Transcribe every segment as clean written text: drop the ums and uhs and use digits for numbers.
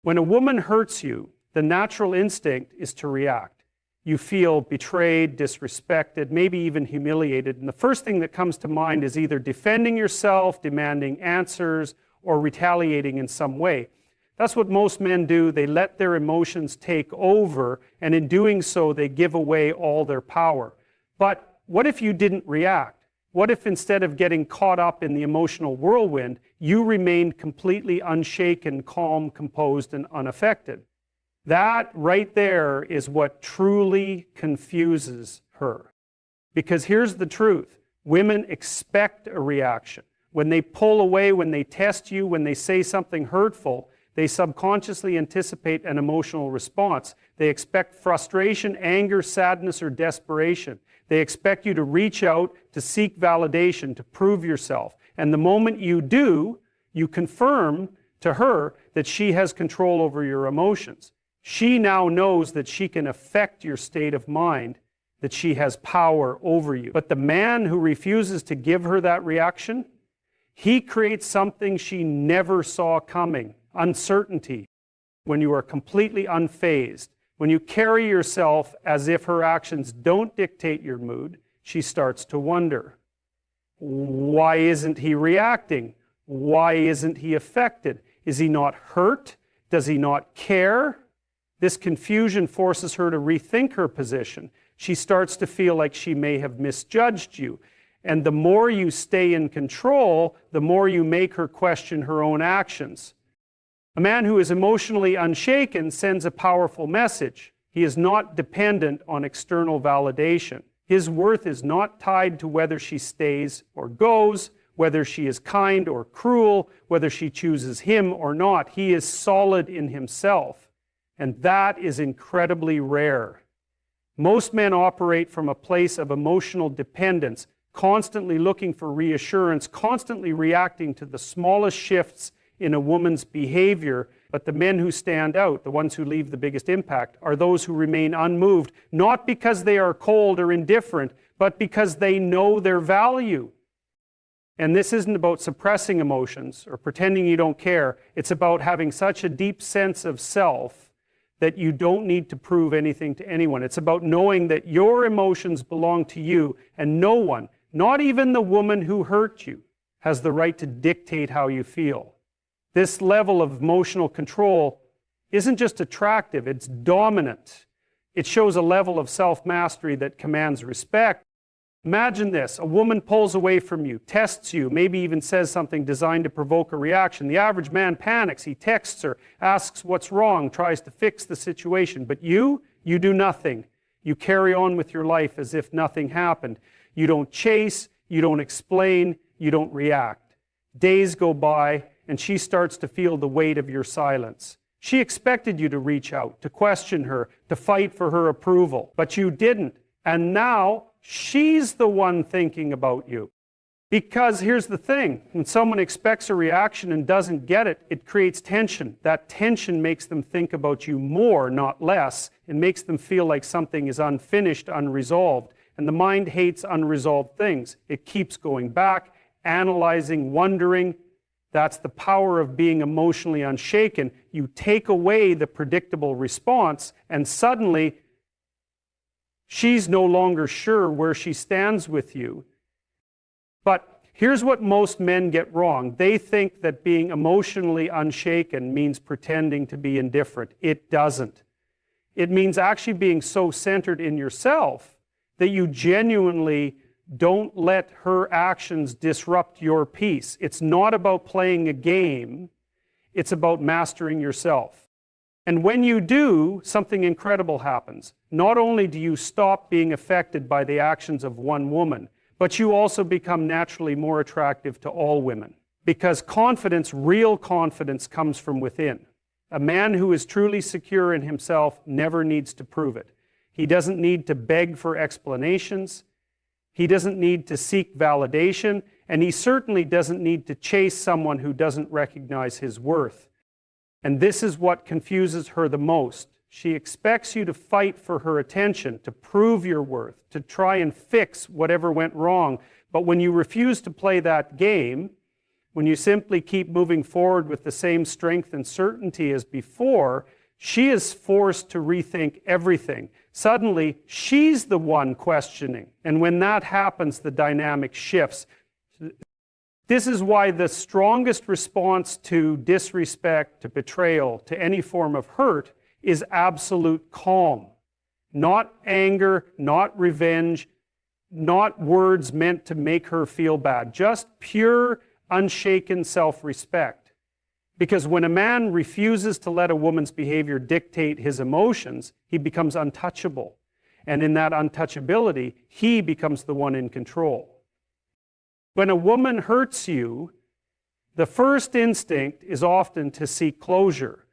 When a woman hurts you, the natural instinct is to react. You feel betrayed, disrespected, maybe even humiliated. And the first thing that comes to mind is either defending yourself, demanding answers, or retaliating in some way. That's what most men do. They let their emotions take over, and in doing so, they give away all their power. But what if you didn't react? What if instead of getting caught up in the emotional whirlwind, you remained completely unshaken, calm, composed, and unaffected? That right there is what truly confuses her. Because here's the truth. Women expect a reaction. When they pull away, when they test you, when they say something hurtful, they subconsciously anticipate an emotional response. They expect frustration, anger, sadness, or desperation. They expect you to reach out, to seek validation, to prove yourself. And the moment you do, you confirm to her that she has control over your emotions. She now knows that she can affect your state of mind, that she has power over you. But the man who refuses to give her that reaction, he creates something she never saw coming. Uncertainty. When you are completely unfazed, when you carry yourself as if her actions don't dictate your mood, she starts to wonder, why isn't he reacting? Why isn't he affected? Is he not hurt? Does he not care? This confusion forces her to rethink her position. She starts to feel like she may have misjudged you. And the more you stay in control, the more you make her question her own actions. A man who is emotionally unshaken sends a powerful message. He is not dependent on external validation. His worth is not tied to whether she stays or goes, whether she is kind or cruel, whether she chooses him or not. He is solid in himself. And that is incredibly rare. Most men operate from a place of emotional dependence, constantly looking for reassurance, constantly reacting to the smallest shifts in a woman's behavior. But the men who stand out, the ones who leave the biggest impact, are those who remain unmoved, not because they are cold or indifferent, but because they know their value. And this isn't about suppressing emotions or pretending you don't care. It's about having such a deep sense of self that you don't need to prove anything to anyone. It's about knowing that your emotions belong to you, and no one, not even the woman who hurt you, has the right to dictate how you feel. This level of emotional control isn't just attractive, it's dominant. It shows a level of self-mastery that commands respect. Imagine this, a woman pulls away from you, tests you, maybe even says something designed to provoke a reaction. The average man panics, he texts her, asks what's wrong, tries to fix the situation. But you do nothing. You carry on with your life as if nothing happened. You don't chase, you don't explain, you don't react. Days go by, and she starts to feel the weight of your silence. She expected you to reach out, to question her, to fight for her approval, but you didn't. And now she's the one thinking about you. Because here's the thing, when someone expects a reaction and doesn't get it, it creates tension. That tension makes them think about you more, not less. It makes them feel like something is unfinished, unresolved. And the mind hates unresolved things. It keeps going back, analyzing, wondering. That's the power of being emotionally unshaken. You take away the predictable response, and suddenly she's no longer sure where she stands with you. But here's what most men get wrong. They think that being emotionally unshaken means pretending to be indifferent. It doesn't. It means actually being so centered in yourself that you genuinely don't let her actions disrupt your peace. It's not about playing a game. It's about mastering yourself. And when you do, something incredible happens. Not only do you stop being affected by the actions of one woman, but you also become naturally more attractive to all women. Because confidence, real confidence, comes from within. A man who is truly secure in himself never needs to prove it. He doesn't need to beg for explanations. He doesn't need to seek validation. And he certainly doesn't need to chase someone who doesn't recognize his worth. And this is what confuses her the most. She expects you to fight for her attention, to prove your worth, to try and fix whatever went wrong. But when you refuse to play that game, when you simply keep moving forward with the same strength and certainty as before, she is forced to rethink everything. Suddenly, she's the one questioning. And when that happens, the dynamic shifts. This is why the strongest response to disrespect, to betrayal, to any form of hurt is absolute calm. Not anger, not revenge, not words meant to make her feel bad. Just pure, unshaken self-respect. Because when a man refuses to let a woman's behavior dictate his emotions, he becomes untouchable. And in that untouchability, he becomes the one in control. When a woman hurts you, the first instinct is often to seek closure.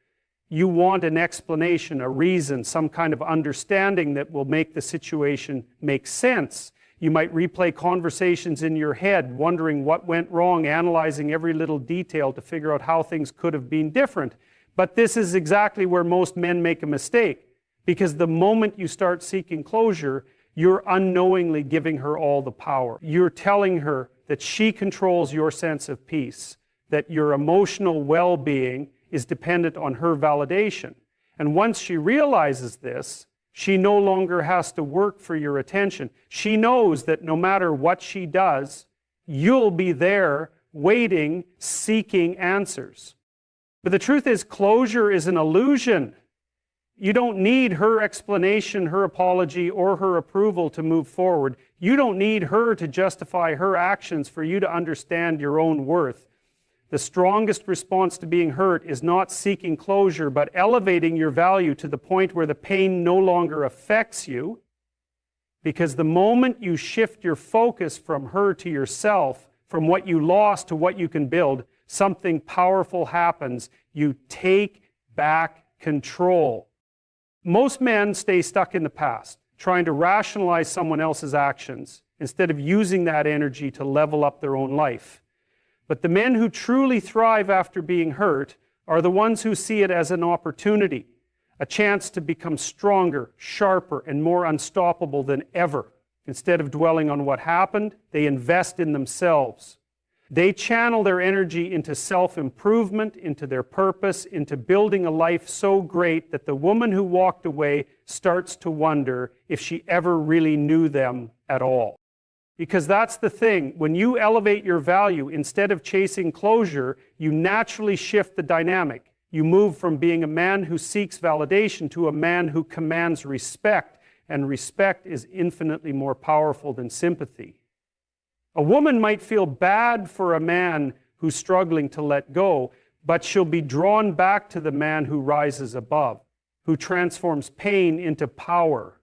You want an explanation, a reason, some kind of understanding that will make the situation make sense. You might replay conversations in your head, wondering what went wrong, analyzing every little detail to figure out how things could have been different. But this is exactly where most men make a mistake, because the moment you start seeking closure, you're unknowingly giving her all the power. You're telling her that she controls your sense of peace, that your emotional well-being is dependent on her validation. And once she realizes this, she no longer has to work for your attention. She knows that no matter what she does, you'll be there waiting, seeking answers. But the truth is, closure is an illusion. You don't need her explanation, her apology, or her approval to move forward. You don't need her to justify her actions for you to understand your own worth. The strongest response to being hurt is not seeking closure, but elevating your value to the point where the pain no longer affects you. Because the moment you shift your focus from her to yourself, from what you lost to what you can build, something powerful happens. You take back control. Most men stay stuck in the past, trying to rationalize someone else's actions instead of using that energy to level up their own life. But the men who truly thrive after being hurt are the ones who see it as an opportunity, a chance to become stronger, sharper, and more unstoppable than ever. Instead of dwelling on what happened, they invest in themselves. They channel their energy into self-improvement, into their purpose, into building a life so great that the woman who walked away starts to wonder if she ever really knew them at all. Because that's the thing, when you elevate your value, instead of chasing closure, you naturally shift the dynamic. You move from being a man who seeks validation to a man who commands respect, and respect is infinitely more powerful than sympathy. A woman might feel bad for a man who's struggling to let go, but she'll be drawn back to the man who rises above, who transforms pain into power.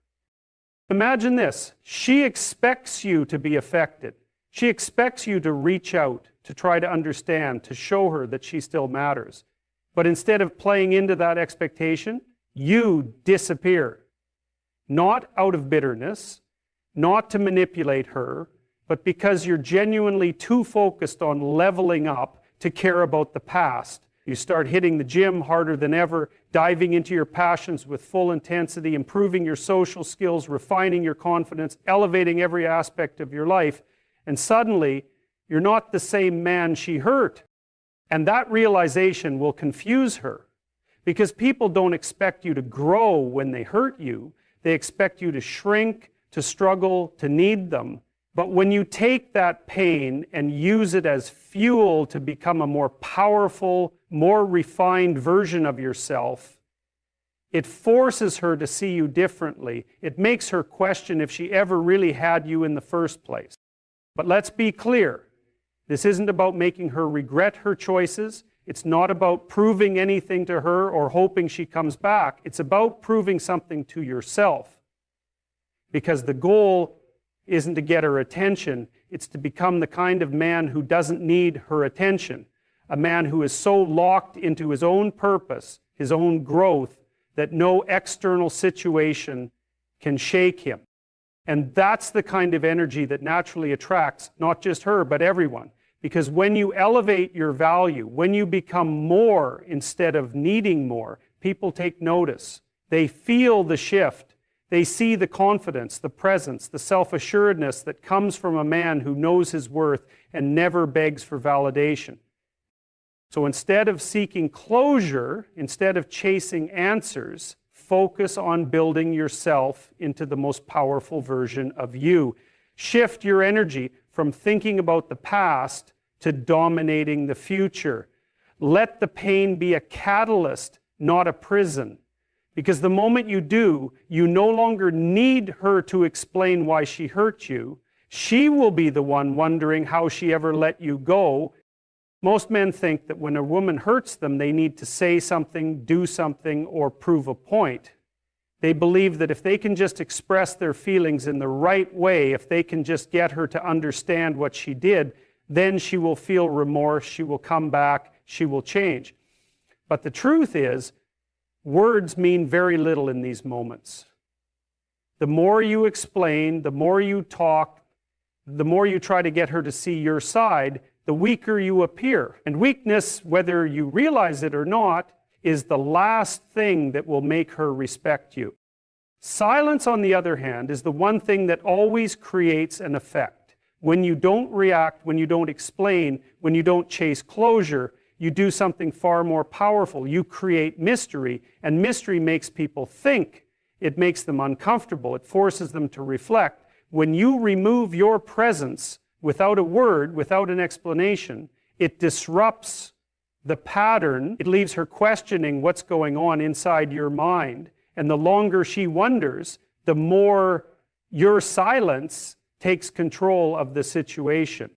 Imagine this. She expects you to be affected. She expects you to reach out, to try to understand, to show her that she still matters. But instead of playing into that expectation, you disappear. Not out of bitterness, not to manipulate her, but because you're genuinely too focused on leveling up to care about the past. You start hitting the gym harder than ever, diving into your passions with full intensity, improving your social skills, refining your confidence, elevating every aspect of your life, and suddenly you're not the same man she hurt. And that realization will confuse her, because people don't expect you to grow when they hurt you. They expect you to shrink, to struggle, to need them. But when you take that pain and use it as fuel to become a more powerful, more refined version of yourself, it forces her to see you differently. It makes her question if she ever really had you in the first place. But let's be clear. This isn't about making her regret her choices. It's not about proving anything to her or hoping she comes back. It's about proving something to yourself. Because the goal isn't to get her attention, it's to become the kind of man who doesn't need her attention. A man who is so locked into his own purpose, his own growth, that no external situation can shake him. And that's the kind of energy that naturally attracts not just her, but everyone. Because when you elevate your value, when you become more instead of needing more, people take notice. They feel the shift. They see the confidence, the presence, the self-assuredness that comes from a man who knows his worth and never begs for validation. So instead of seeking closure, instead of chasing answers, focus on building yourself into the most powerful version of you. Shift your energy from thinking about the past to dominating the future. Let the pain be a catalyst, not a prison. Because the moment you do, you no longer need her to explain why she hurt you. She will be the one wondering how she ever let you go. Most men think that when a woman hurts them, they need to say something, do something, or prove a point. They believe that if they can just express their feelings in the right way, if they can just get her to understand what she did, then she will feel remorse, she will come back, she will change. But the truth is, words mean very little in these moments. The more you explain, the more you talk, the more you try to get her to see your side, the weaker you appear. And weakness, whether you realize it or not, is the last thing that will make her respect you. Silence, on the other hand, is the one thing that always creates an effect. When you don't react, when you don't explain, when you don't chase closure, you do something far more powerful. You create mystery, and mystery makes people think. It makes them uncomfortable. It forces them to reflect. When you remove your presence without a word, without an explanation, it disrupts the pattern. It leaves her questioning what's going on inside your mind. And the longer she wonders, the more your silence takes control of the situation.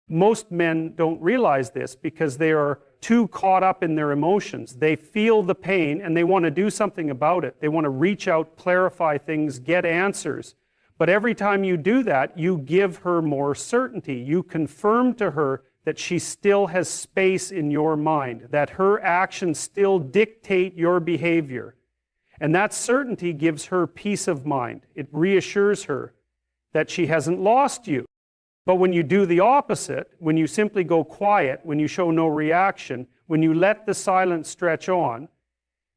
Most men don't realize this because they are too caught up in their emotions. They feel the pain and they want to do something about it. They want to reach out, clarify things, get answers. But every time you do that, you give her more certainty. You confirm to her that she still has space in your mind, that her actions still dictate your behavior. And that certainty gives her peace of mind. It reassures her that she hasn't lost you. But when you do the opposite, when you simply go quiet, when you show no reaction, when you let the silence stretch on,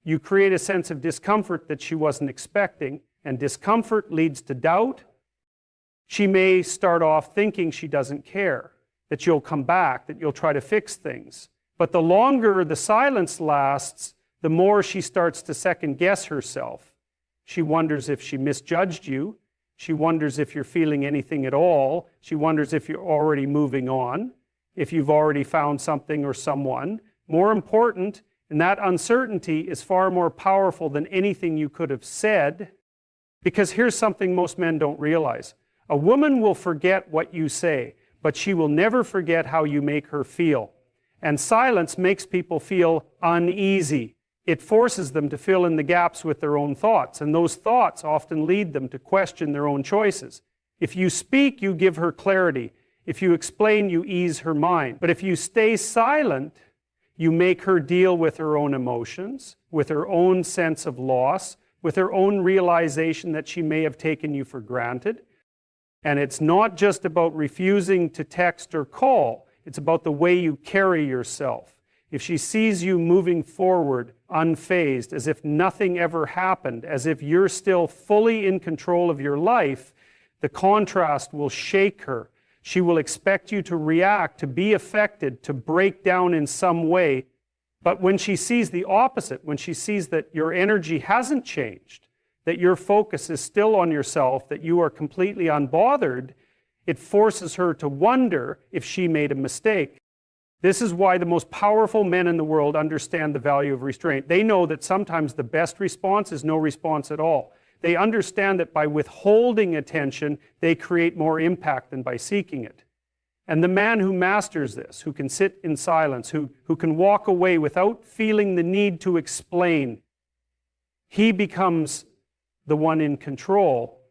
you create a sense of discomfort that she wasn't expecting, and discomfort leads to doubt. She may start off thinking she doesn't care, that you'll come back, that you'll try to fix things. But the longer the silence lasts, the more she starts to second guess herself. She wonders if she misjudged you. She wonders if you're feeling anything at all. She wonders if you're already moving on, if you've already found something or someone. More important, and that uncertainty is far more powerful than anything you could have said, because here's something most men don't realize. A woman will forget what you say, but she will never forget how you make her feel. And silence makes people feel uneasy. It forces them to fill in the gaps with their own thoughts, and those thoughts often lead them to question their own choices. If you speak, you give her clarity. If you explain, you ease her mind. But if you stay silent, you make her deal with her own emotions, with her own sense of loss, with her own realization that she may have taken you for granted. And it's not just about refusing to text or call. It's about the way you carry yourself. If she sees you moving forward, unfazed, as if nothing ever happened, as if you're still fully in control of your life, the contrast will shake her. She will expect you to react, to be affected, to break down in some way. But when she sees the opposite, when she sees that your energy hasn't changed, that your focus is still on yourself, that you are completely unbothered, it forces her to wonder if she made a mistake. This is why the most powerful men in the world understand the value of restraint. They know that sometimes the best response is no response at all. They understand that by withholding attention, they create more impact than by seeking it. And the man who masters this, who can sit in silence, who can walk away without feeling the need to explain, he becomes the one in control.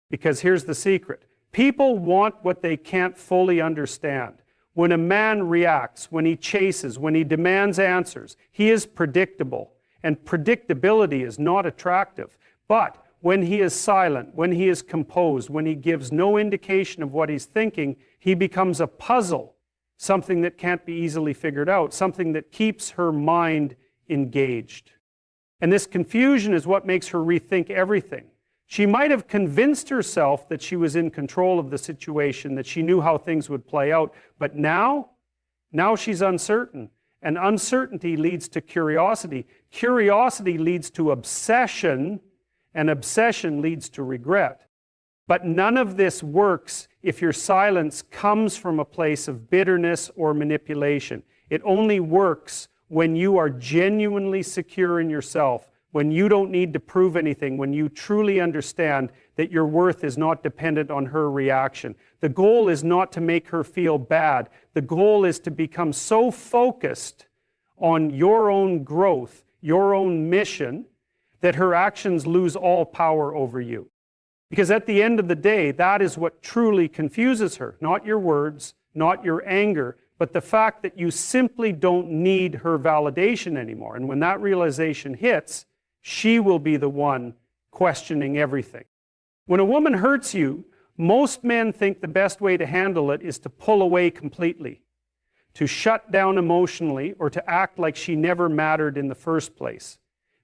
Because here's the secret. People want what they can't fully understand. When a man reacts, when he chases, when he demands answers, he is predictable. And predictability is not attractive. But when he is silent, when he is composed, when he gives no indication of what he's thinking, he becomes a puzzle, something that can't be easily figured out, something that keeps her mind engaged. And this confusion is what makes her rethink everything. She might have convinced herself that she was in control of the situation, that she knew how things would play out, but now she's uncertain. and uncertainty leads to curiosity. Curiosity leads to obsession, and obsession leads to regret. But none of this works if your silence comes from a place of bitterness or manipulation. It only works when you are genuinely secure in yourself, when you don't need to prove anything, when you truly understand that your worth is not dependent on her reaction. The goal is not to make her feel bad. The goal is to become so focused on your own growth, your own mission, that her actions lose all power over you. Because at the end of the day, that is what truly confuses her. Not your words, not your anger, but the fact that you simply don't need her validation anymore. And when that realization hits, she will be the one questioning everything. When a woman hurts you, most men think the best way to handle it is to pull away completely, to shut down emotionally, or to act like she never mattered in the first place.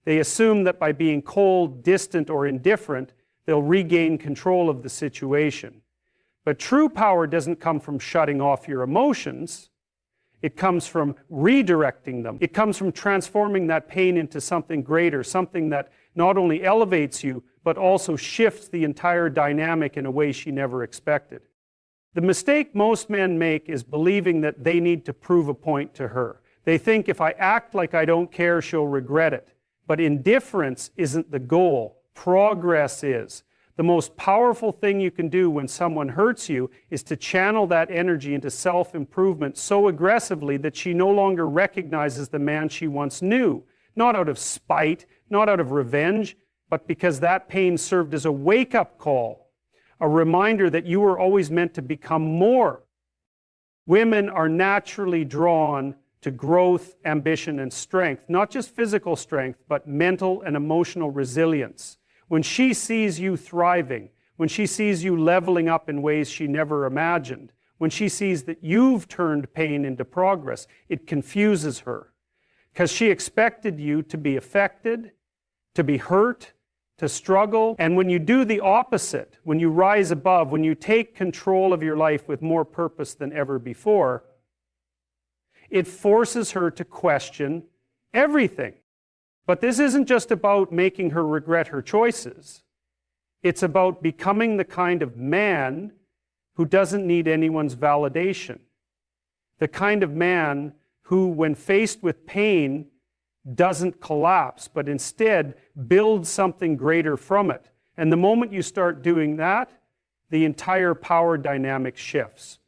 They assume that by being cold, distant, or indifferent, they'll regain control of the situation. But true power doesn't come from shutting off your emotions. It comes from redirecting them. It comes from transforming that pain into something greater, something that not only elevates you, but also shifts the entire dynamic in a way she never expected. The mistake most men make is believing that they need to prove a point to her. They think if I act like I don't care, she'll regret it. But indifference isn't the goal. Progress is. The most powerful thing you can do when someone hurts you is to channel that energy into self-improvement so aggressively that she no longer recognizes the man she once knew. Not out of spite, not out of revenge, but because that pain served as a wake-up call, a reminder that you were always meant to become more. Women are naturally drawn to growth, ambition, and strength, not just physical strength, but mental and emotional resilience. When she sees you thriving, when she sees you leveling up in ways she never imagined, when she sees that you've turned pain into progress, it confuses her. Because she expected you to be affected, to be hurt, to struggle. And when you do the opposite, when you rise above, when you take control of your life with more purpose than ever before, it forces her to question everything. But this isn't just about making her regret her choices. It's about becoming the kind of man who doesn't need anyone's validation. The kind of man who, when faced with pain, doesn't collapse, but instead builds something greater from it. And the moment you start doing that, the entire power dynamic shifts.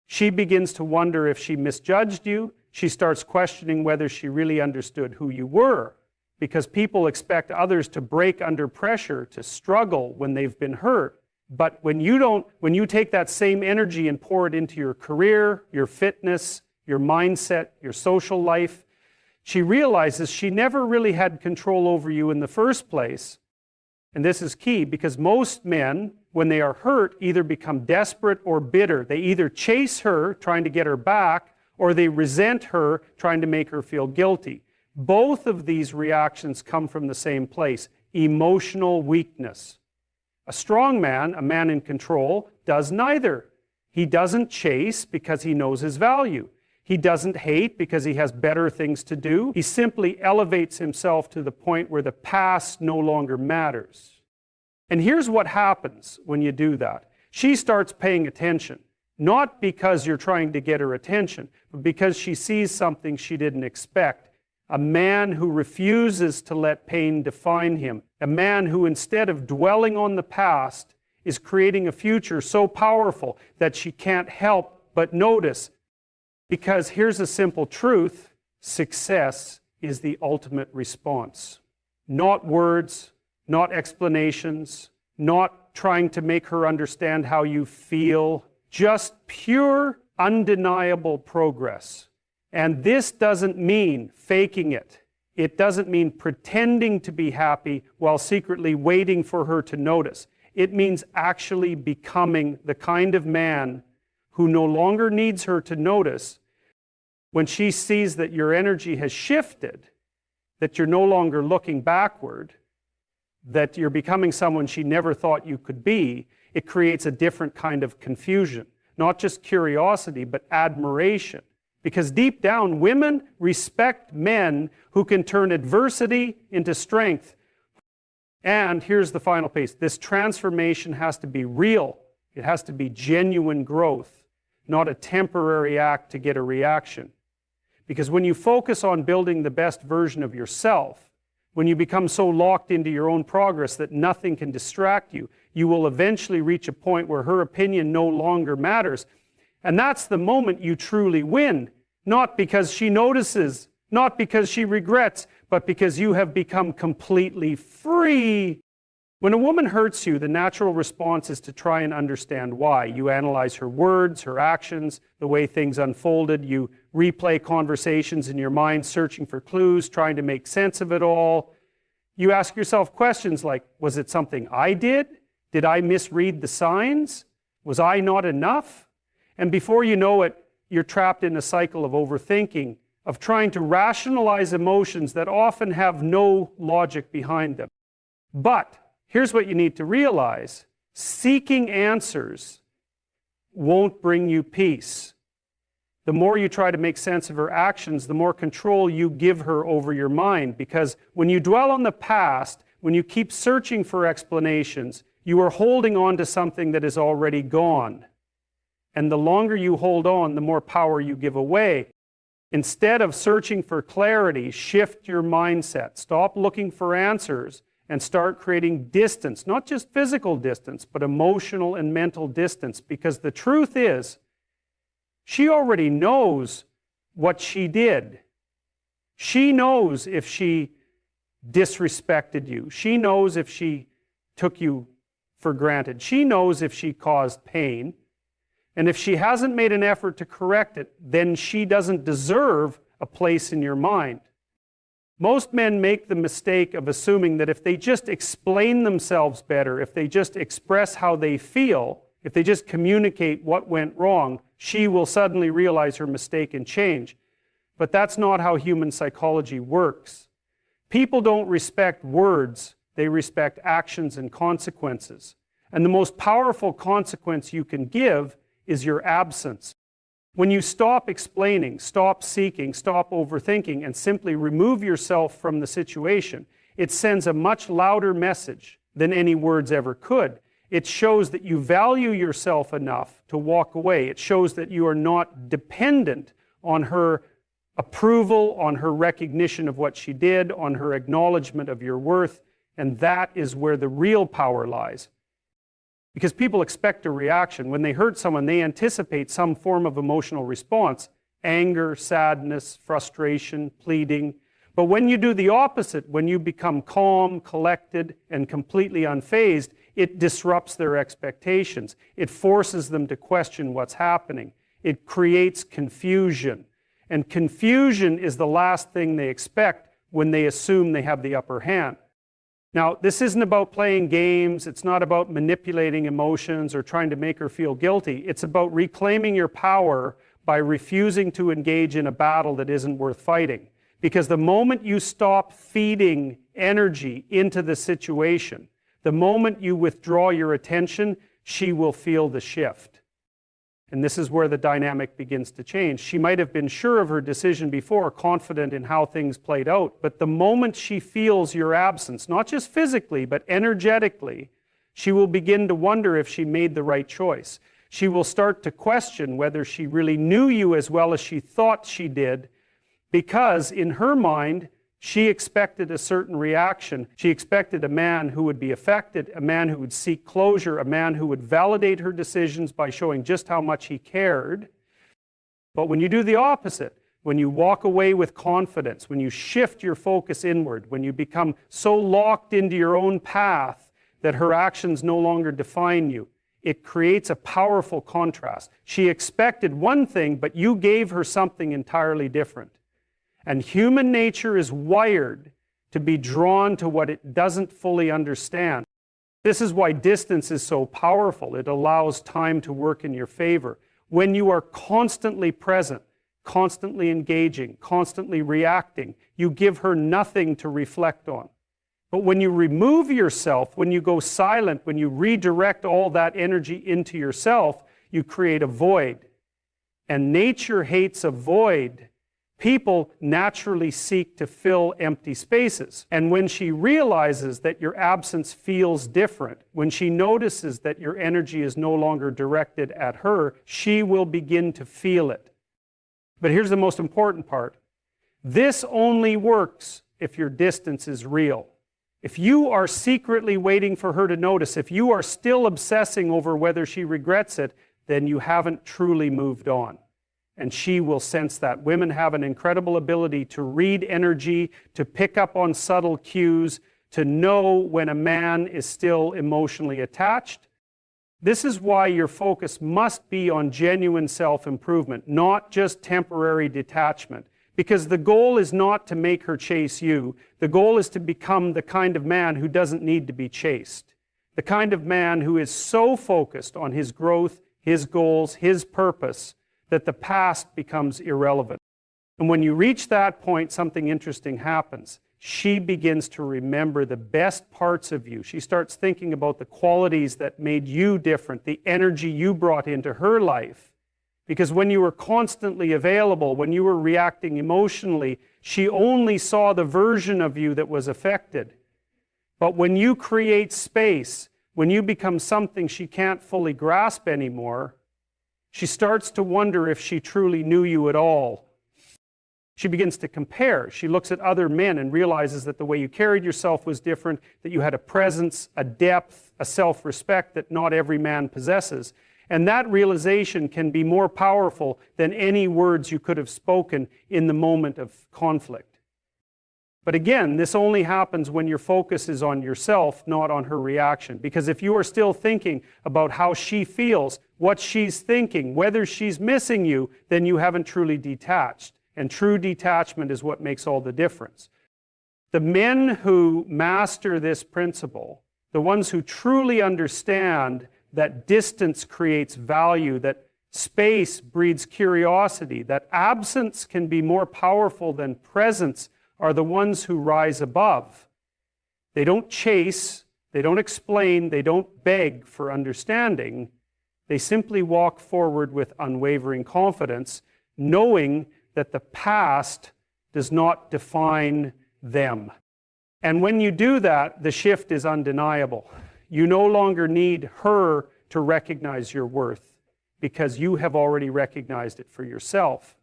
She begins to wonder if she misjudged you. She starts questioning whether she really understood who you were, because people expect others to break under pressure, to struggle when they've been hurt. But when you take that same energy and pour it into your career, your fitness, your mindset, your social life, she realizes she never really had control over you in the first place. And this is key, because most men, when they are hurt, either become desperate or bitter. They either chase her, trying to get her back, or they resent her, trying to make her feel guilty. Both of these reactions come from the same place: emotional weakness. A strong man, a man in control, does neither. He doesn't chase because he knows his value. He doesn't hate because he has better things to do. He simply elevates himself to the point where the past no longer matters. And here's what happens when you do that. She starts paying attention, not because you're trying to get her attention, but because she sees something she didn't expect. A man who refuses to let pain define him. A man who, instead of dwelling on the past, is creating a future so powerful that she can't help but notice. Because here's a simple truth: success is the ultimate response. Not words, not explanations, not trying to make her understand how you feel, just pure, undeniable progress. And this doesn't mean faking it. It doesn't mean pretending to be happy while secretly waiting for her to notice. It means actually becoming the kind of man who no longer needs her to notice. When she sees that your energy has shifted, that you're no longer looking backward, that you're becoming someone she never thought you could be, it creates a different kind of confusion. Not just curiosity, but admiration. Because deep down, women respect men who can turn adversity into strength. And here's the final piece. This transformation has to be real. It has to be genuine growth, not a temporary act to get a reaction. Because when you focus on building the best version of yourself, when you become so locked into your own progress that nothing can distract you, you will eventually reach a point where her opinion no longer matters. And that's the moment you truly win. Not because she notices, not because she regrets, but because you have become completely free. When a woman hurts you, the natural response is to try and understand why. You analyze her words, her actions, the way things unfolded. You replay conversations in your mind, searching for clues, trying to make sense of it all. You ask yourself questions like, was it something I did? Did I misread the signs? Was I not enough? And before you know it, you're trapped in a cycle of overthinking, of trying to rationalize emotions that often have no logic behind them. But here's what you need to realize. Seeking answers won't bring you peace. The more you try to make sense of her actions, the more control you give her over your mind. Because when you dwell on the past, when you keep searching for explanations, you are holding on to something that is already gone. And the longer you hold on, the more power you give away. Instead of searching for clarity, shift your mindset. Stop looking for answers and start creating distance, not just physical distance, but emotional and mental distance. Because the truth is, she already knows what she did. She knows if she disrespected you. She knows if she took you for granted. She knows if she caused pain. And if she hasn't made an effort to correct it, then she doesn't deserve a place in your mind. Most men make the mistake of assuming that if they just explain themselves better, if they just express how they feel, if they just communicate what went wrong, she will suddenly realize her mistake and change. But that's not how human psychology works. People don't respect words, they respect actions and consequences. And the most powerful consequence you can give is your absence. When you stop explaining, stop seeking, stop overthinking, and simply remove yourself from the situation, it sends a much louder message than any words ever could. It shows that you value yourself enough to walk away. It shows that you are not dependent on her approval, on her recognition of what she did, on her acknowledgement of your worth, and that is where the real power lies. Because people expect a reaction. When they hurt someone, they anticipate some form of emotional response. Anger, sadness, frustration, pleading. But when you do the opposite, when you become calm, collected, and completely unfazed, it disrupts their expectations. It forces them to question what's happening. It creates confusion. And confusion is the last thing they expect when they assume they have the upper hand. Now, this isn't about playing games. It's not about manipulating emotions or trying to make her feel guilty. It's about reclaiming your power by refusing to engage in a battle that isn't worth fighting. Because the moment you stop feeding energy into the situation, the moment you withdraw your attention, she will feel the shift. And this is where the dynamic begins to change. She might have been sure of her decision before, confident in how things played out, but the moment she feels your absence, not just physically, but energetically, she will begin to wonder if she made the right choice. She will start to question whether she really knew you as well as she thought she did, because in her mind, she expected a certain reaction. She expected a man who would be affected, a man who would seek closure, a man who would validate her decisions by showing just how much he cared. But when you do the opposite, when you walk away with confidence, when you shift your focus inward, when you become so locked into your own path that her actions no longer define you, it creates a powerful contrast. She expected one thing, but you gave her something entirely different. And human nature is wired to be drawn to what it doesn't fully understand. This is why distance is so powerful. It allows time to work in your favor. When you are constantly present, constantly engaging, constantly reacting, you give her nothing to reflect on. But when you remove yourself, when you go silent, when you redirect all that energy into yourself, you create a void. And nature hates a void. People naturally seek to fill empty spaces. And when she realizes that your absence feels different, when she notices that your energy is no longer directed at her, she will begin to feel it. But here's the most important part. This only works if your distance is real. If you are secretly waiting for her to notice, if you are still obsessing over whether she regrets it, then you haven't truly moved on. And she will sense that. Women have an incredible ability to read energy, to pick up on subtle cues, to know when a man is still emotionally attached. This is why your focus must be on genuine self-improvement, not just temporary detachment. Because the goal is not to make her chase you. The goal is to become the kind of man who doesn't need to be chased. The kind of man who is so focused on his growth, his goals, his purpose, that the past becomes irrelevant. And when you reach that point, something interesting happens. She begins to remember the best parts of you. She starts thinking about the qualities that made you different, the energy you brought into her life. Because when you were constantly available, when you were reacting emotionally, she only saw the version of you that was affected. But when you create space, when you become something she can't fully grasp anymore, she starts to wonder if she truly knew you at all. She begins to compare. She looks at other men and realizes that the way you carried yourself was different, that you had a presence, a depth, a self-respect that not every man possesses. And that realization can be more powerful than any words you could have spoken in the moment of conflict. But again, this only happens when your focus is on yourself, not on her reaction. Because if you are still thinking about how she feels, what she's thinking, whether she's missing you, then you haven't truly detached. And true detachment is what makes all the difference. The men who master this principle, the ones who truly understand that distance creates value, that space breeds curiosity, that absence can be more powerful than presence, are the ones who rise above. They don't chase, they don't explain, they don't beg for understanding. They simply walk forward with unwavering confidence, knowing that the past does not define them. And when you do that, the shift is undeniable. You no longer need her to recognize your worth because you have already recognized it for yourself.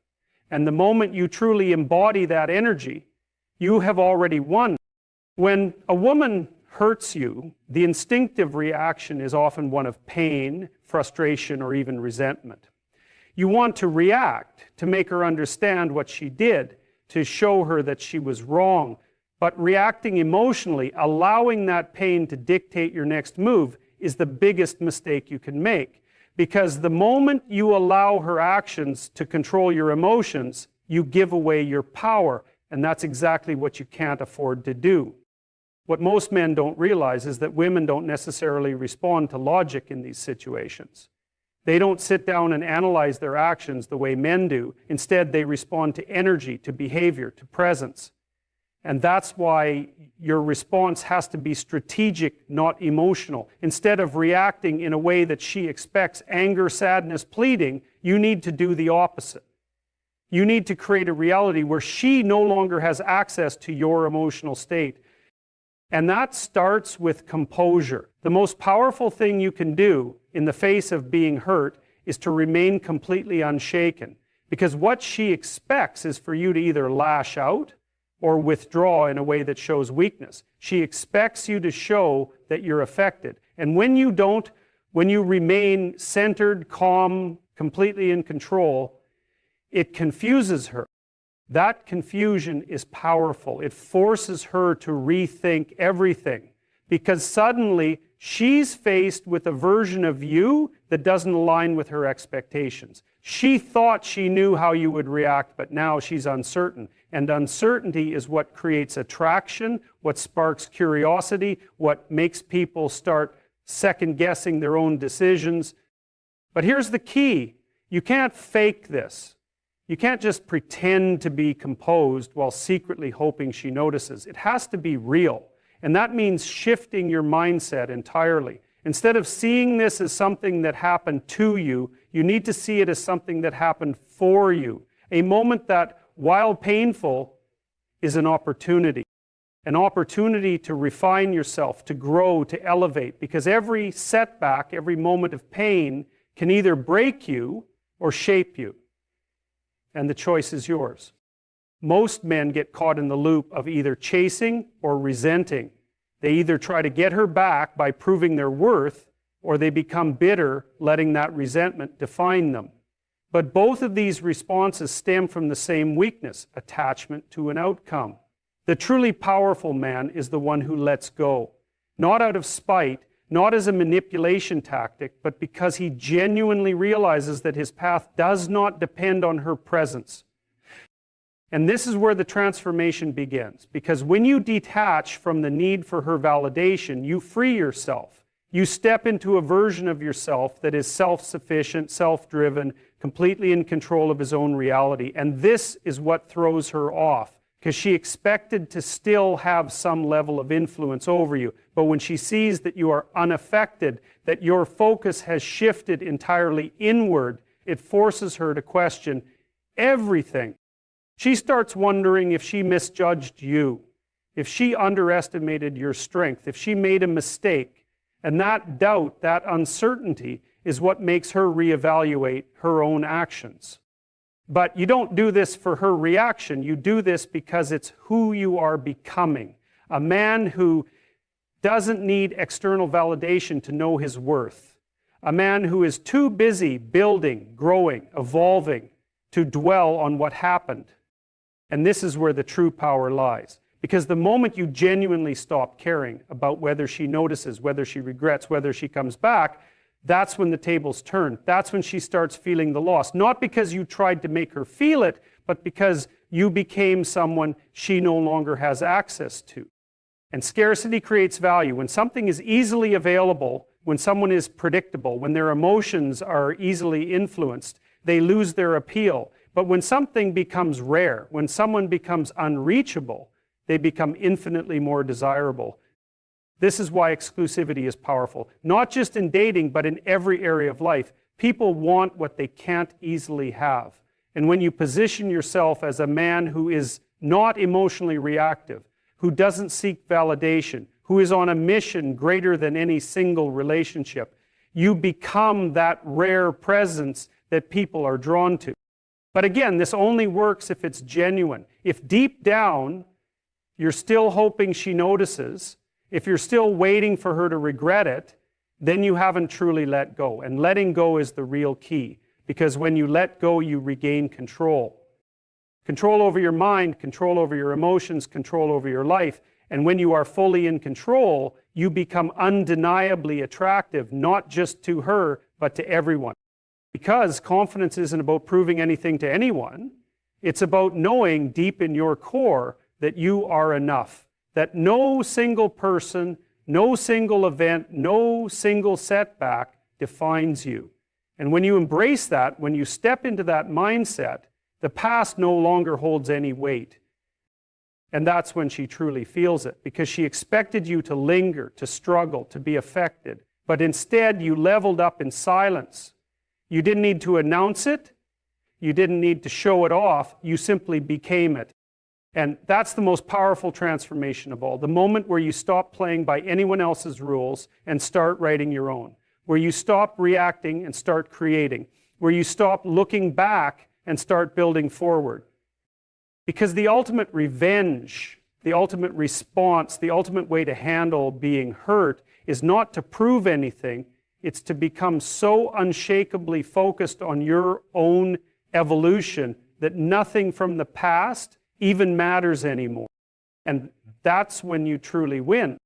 And the moment you truly embody that energy, you have already won. When a woman hurts you, the instinctive reaction is often one of pain, frustration, or even resentment. You want to react to make her understand what she did, to show her that she was wrong. But reacting emotionally, allowing that pain to dictate your next move, is the biggest mistake you can make. Because the moment you allow her actions to control your emotions, you give away your power. And that's exactly what you can't afford to do. What most men don't realize is that women don't necessarily respond to logic in these situations. They don't sit down and analyze their actions the way men do. Instead, they respond to energy, to behavior, to presence. And that's why your response has to be strategic, not emotional. Instead of reacting in a way that she expects, anger, sadness, pleading, you need to do the opposite. You need to create a reality where she no longer has access to your emotional state. And that starts with composure. The most powerful thing you can do in the face of being hurt is to remain completely unshaken. Because what she expects is for you to either lash out or withdraw in a way that shows weakness. She expects you to show that you're affected. And when you don't, when you remain centered, calm, completely in control, it confuses her. That confusion is powerful. It forces her to rethink everything because suddenly she's faced with a version of you that doesn't align with her expectations. She thought she knew how you would react, but now she's uncertain. And uncertainty is what creates attraction, what sparks curiosity, what makes people start second-guessing their own decisions. But here's the key. You can't fake this. You can't just pretend to be composed while secretly hoping she notices. It has to be real. And that means shifting your mindset entirely. Instead of seeing this as something that happened to you, you need to see it as something that happened for you. A moment that, while painful, is an opportunity. An opportunity to refine yourself, to grow, to elevate, because every setback, every moment of pain can either break you or shape you. And the choice is yours. Most men get caught in the loop of either chasing or resenting. They either try to get her back by proving their worth, or they become bitter, letting that resentment define them. But both of these responses stem from the same weakness, attachment to an outcome. The truly powerful man is the one who lets go, not out of spite, not as a manipulation tactic, but because he genuinely realizes that his path does not depend on her presence. And this is where the transformation begins, because when you detach from the need for her validation, you free yourself. You step into a version of yourself that is self-sufficient, self-driven, completely in control of his own reality. And this is what throws her off, because she expected to still have some level of influence over you. But when she sees that you are unaffected, that your focus has shifted entirely inward, it forces her to question everything. She starts wondering if she misjudged you, if she underestimated your strength, if she made a mistake. And that doubt, that uncertainty, is what makes her reevaluate her own actions. But you don't do this for her reaction. You do this because it's who you are becoming. A man who doesn't need external validation to know his worth. A man who is too busy building, growing, evolving to dwell on what happened. And this is where the true power lies. Because the moment you genuinely stop caring about whether she notices, whether she regrets, whether she comes back, that's when the tables turn. That's when she starts feeling the loss. Not because you tried to make her feel it, but because you became someone she no longer has access to. And scarcity creates value. When something is easily available, when someone is predictable, when their emotions are easily influenced, they lose their appeal. But when something becomes rare, when someone becomes unreachable, they become infinitely more desirable. This is why exclusivity is powerful. Not just in dating, but in every area of life. People want what they can't easily have. And when you position yourself as a man who is not emotionally reactive, who doesn't seek validation, who is on a mission greater than any single relationship, you become that rare presence that people are drawn to. But again, this only works if it's genuine. If deep down, you're still hoping she notices, if you're still waiting for her to regret it, then you haven't truly let go. And letting go is the real key. Because when you let go, you regain control. Control over your mind, control over your emotions, control over your life. And when you are fully in control, you become undeniably attractive, not just to her, but to everyone. Because confidence isn't about proving anything to anyone. It's about knowing deep in your core that you are enough. That no single person, no single event, no single setback defines you. And when you embrace that, when you step into that mindset, the past no longer holds any weight. And that's when she truly feels it, because she expected you to linger, to struggle, to be affected. But instead, you leveled up in silence. You didn't need to announce it. You didn't need to show it off. You simply became it. And that's the most powerful transformation of all. The moment where you stop playing by anyone else's rules and start writing your own. Where you stop reacting and start creating. Where you stop looking back and start building forward. Because the ultimate revenge, the ultimate response, the ultimate way to handle being hurt is not to prove anything. It's to become so unshakably focused on your own evolution that nothing from the past even matters anymore. And that's when you truly win.